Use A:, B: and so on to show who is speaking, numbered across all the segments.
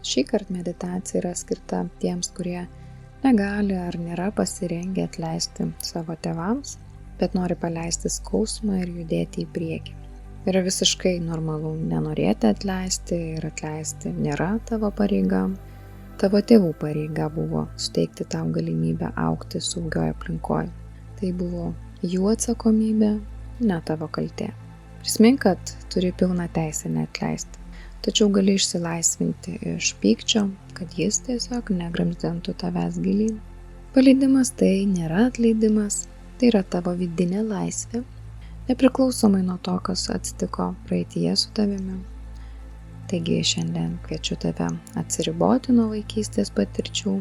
A: Šįkart meditacija yra skirta tiems, kurie negali ar nėra pasirengę atleisti savo tėvams, bet nori paleisti skausmą ir judėti į priekį. Yra visiškai normalu nenorėti atleisti ir atleisti nėra tavo pareiga. Tavo tėvų pareiga buvo suteikti tau galimybę augti saugioje aplinkoje. Tai buvo jų atsakomybė, ne tavo kaltė. Prisimink, kad turi pilną teisę neatleisti, tačiau gali išsilaisvinti iš pykčio, kad jis tiesiog negramzdentų tavęs gilyn. Paleidimas tai nėra atleidimas, tai yra tavo vidinė laisvė, nepriklausomai nuo to, kas atsitiko praeityje su tavimi. Taigi šiandien kviečiu tave atsiriboti nuo vaikystės patirčių,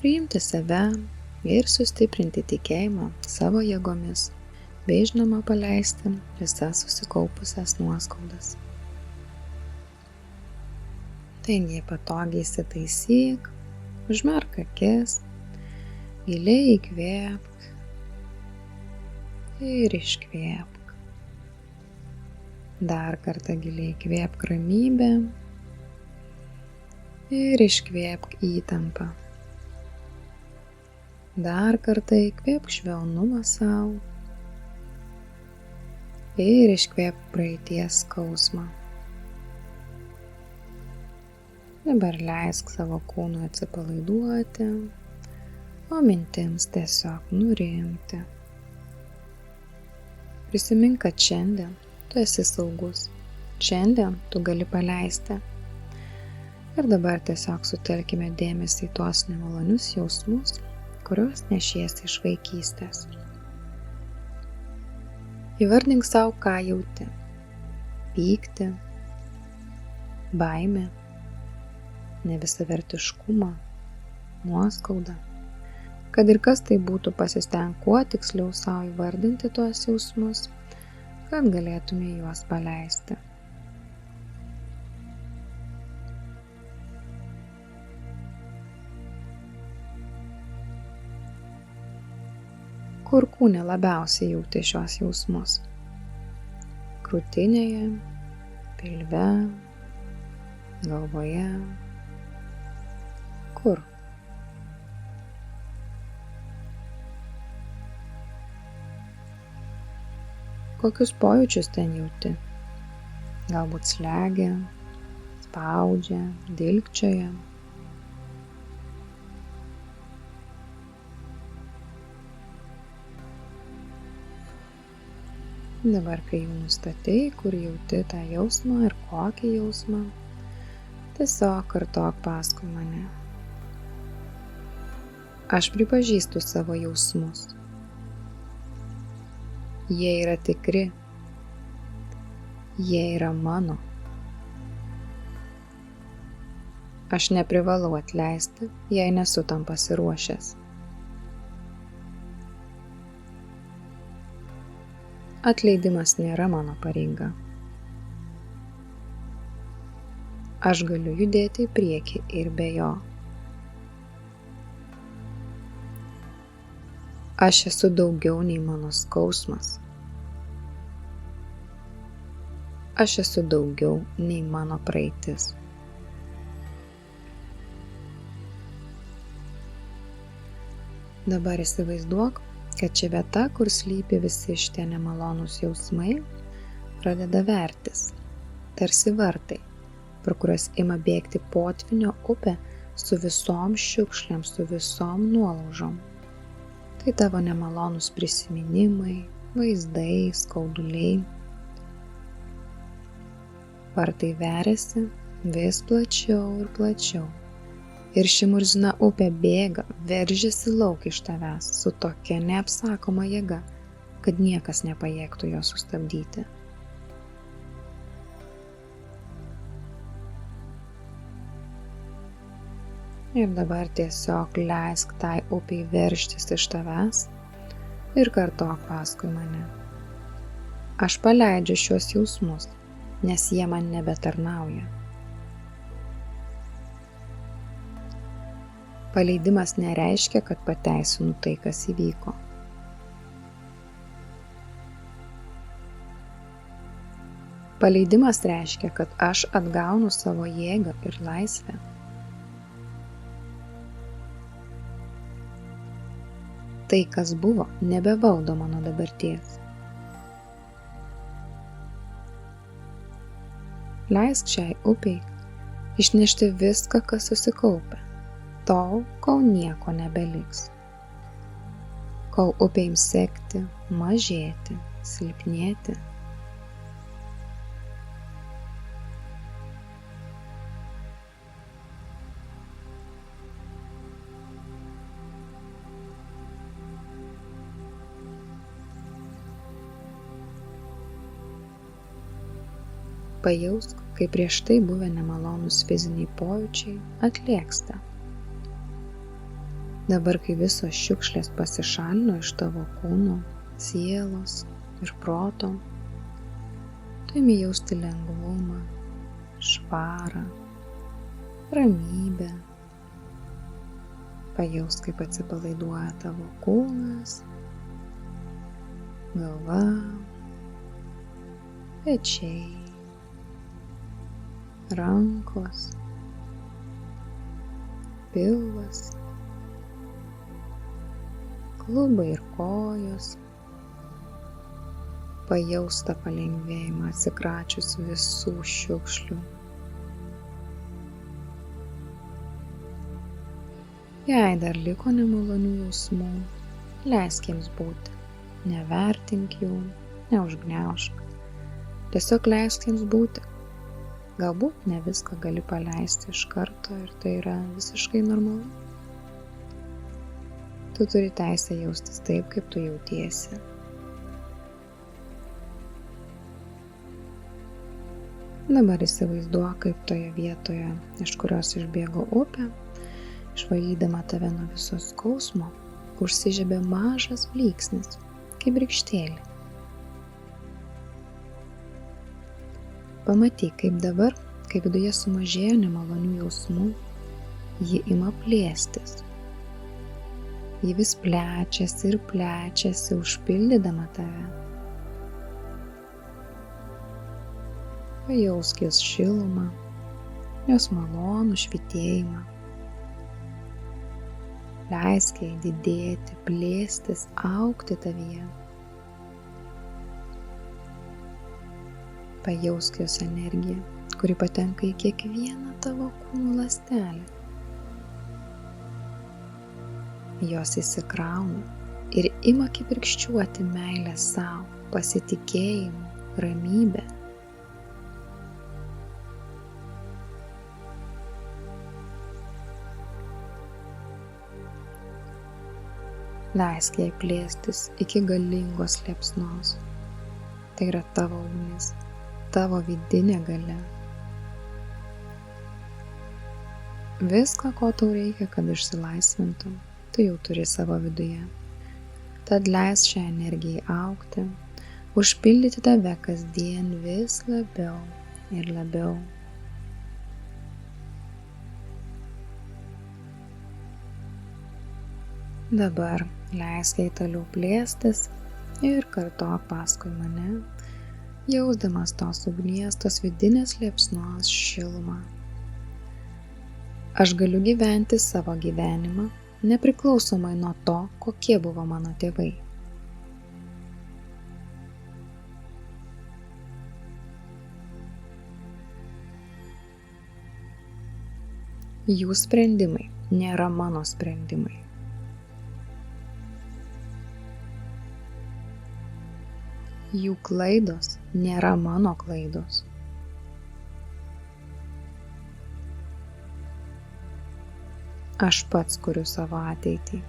A: priimti save ir sustiprinti tikėjimą savo jėgomis, bei žinoma paleisti visas susikaupusias nuoskaudas. Taigi patogiai įsitaisyk, užmerk akis, giliai įkvėpk ir iškvėpk. Dar kartą giliai įkvėpk ramybę ir iškvėpk įtampą. Dar kartą įkvėpk švelnumą sau ir iškvėpk praeities skausmą. Dabar leisk savo kūnui atsipalaiduoti, o mintims tiesiog nurimti. Prisimink, kad šiandien tu esi saugus. Šiandien tu gali paleisti. Ir dabar tiesiog sutelkime dėmesį į tuos nemalonius jausmus, kuriuos nešiesi iš vaikystės. Įvardink savo, ką jauti. Pyktį, baimę, nevisavertiškumą, nuoskaudą. Kad ir kas tai būtų, pasistenk kuo tiksliau savo įvardinti tuos jausmus, kad galėtume juos paleisti. Kur kūne labiausiai jauti šios jausmus? Krūtinėje, pilve, galvoje. Kur? Kokius pojūčius ten jauti? Galbūt slegia, spaudžia, dilgčioja. Dabar, kai jau nustatei, kur jauti tą jausmą ir kokį jausmą, tiesiog kartok paskui mane. Aš pripažįstu savo jausmus. Jie yra tikri. Jie yra mano. Aš neprivalau atleisti, jei nesu tam pasiruošęs. Atleidimas nėra mano pareiga. Aš galiu judėti į priekį ir be jo. Aš esu daugiau nei mano skausmas. Aš esu daugiau nei mano praeitis. Dabar įsivaizduok, kad ši vieta, kur slypi visi šitie nemalonūs jausmai, pradeda vertis, tarsi vartai, per kuriuos ima bėgti potvynio upė su visom šiukšlėm, su visom nuolaužom. Tai tavo nemalonūs prisiminimai, vaizdai, skauduliai. Vartai veriasi vis plačiau ir plačiau. Ir ši murzina upė bėga, veržiasi lauk iš tavęs su tokia neapsakoma jėga, kad niekas nepajėgtų jo sustabdyti. Ir dabar tiesiog leisk tai upiai veržtis iš tavęs ir kartok paskui mane. Aš paleidžiu šios jausmus, nes jie man nebetarnauja. Paleidimas nereiškia, kad pateisinu tai, kas įvyko. Paleidimas reiškia, kad aš atgaunu savo jėgą ir laisvę. Tai, kas buvo, nebevaldo mano dabarties. Leisk šiai upei išnešti viską, kas susikaupia, tol, kol nieko nebeliks. Kol upė ims sekti, mažėti, silpnėti. Pajausk, kaip prieš tai buvę nemalonūs fiziniai pojūčiai atlėksta. Dabar, kai visos šiukšlės pasišalino iš tavo kūno, sielos ir proto, tu imi jausti lengvumą, švarą, ramybę. Pajausk, kaip atsipalaiduoja tavo kūnas, galva, pečiai, rankos, pilvas, klubai ir kojos. Pajaus tą palengvėjimą atsikračius visų šiukšlių. Jei dar liko nemalonių jausmų, leisk jiems būti. Nevertink jų, neužgniaužk. Tiesiog leisk jiems būti. Galbūt ne viską gali paleisti iš karto ir tai yra visiškai normalu. Tu turi teisę jaustis taip, kaip tu jautiesi. Dabar įsivaizduok, kaip toje vietoje, iš kurios išbėgo upė, išvalydama tave nuo viso skausmo, užsižiebė mažas blyksnis, kaip rykštėlė. Pamatyk, kaip dabar, kai viduje sumažėjo nemalonių jausmų, ji ima plėstis. Ji vis plečiasi ir plečiasi, užpildydama tave. Pajausk jos šilumą, jos malonų švytėjimą. Leisk jai didėti, plėstis, augti tavyje. Pajausk jos energiją, kuri patenka į kiekvieną tavo kūno ląstelę. Jos įsikrauna ir ima kibirkščiuoti meilę sau, pasitikėjimu, ramybę. Leisk jai plėstis iki galingos liepsnos. Tai yra tavo ugnis, tavo vidinė galia. Viską, ko tau reikia, kad išsilaisvintum, tu jau turi savo viduje. Tad leisk šią energiją augti, užpildyti tave kasdien vis labiau ir labiau. Dabar leisk jai toliau plėstis ir kartok paskui mane, jausdamas tos ugnies, tos vidinės liepsnos šilumą. Aš galiu gyventi savo gyvenimą, nepriklausomai nuo to, kokie buvo mano tėvai. Jų sprendimai nėra mano sprendimai. Jų klaidos nėra mano klaidos. Aš pats kuriu savo ateitį.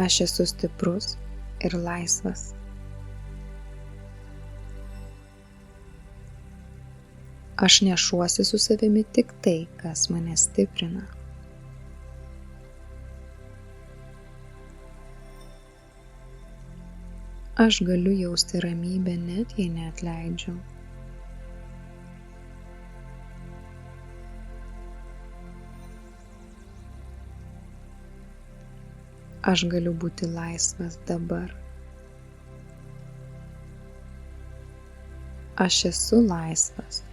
A: Aš esu stiprus ir laisvas. Aš nešuosi su savimi tik tai, kas mane stiprina. Aš galiu jausti ramybę, net jei neatleidžiu. Aš galiu būti laisvas dabar. Aš esu laisvas.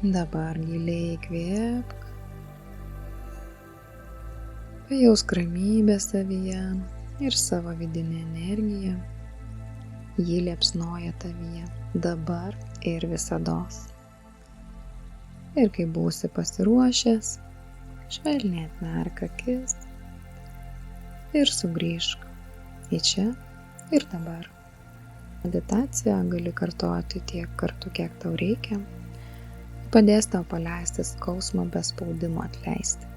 A: Dabar giliai įkvėpk. Pajausk ramybę savyje ir savo vidinę energiją. Ji liepsnoja tavyje dabar ir visados. Ir kai būsi pasiruošęs, švelniai atmerk akis ir sugrįžk į čia ir dabar. Meditaciją gali kartoti tiek kartų, kiek tau reikia. Padės tau paleisti skausmą be spaudimo atleisti.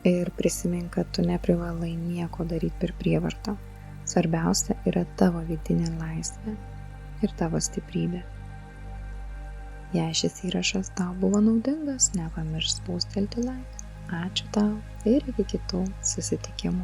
A: Ir prisimink, kad tu neprivalai nieko daryti per prievartą. Svarbiausia yra tavo vidinė laisvė ir tavo stiprybė. Jei šis įrašas tau buvo naudingas, nepamiršk spustelti like. Ačiū tau ir iki kitų susitikimų.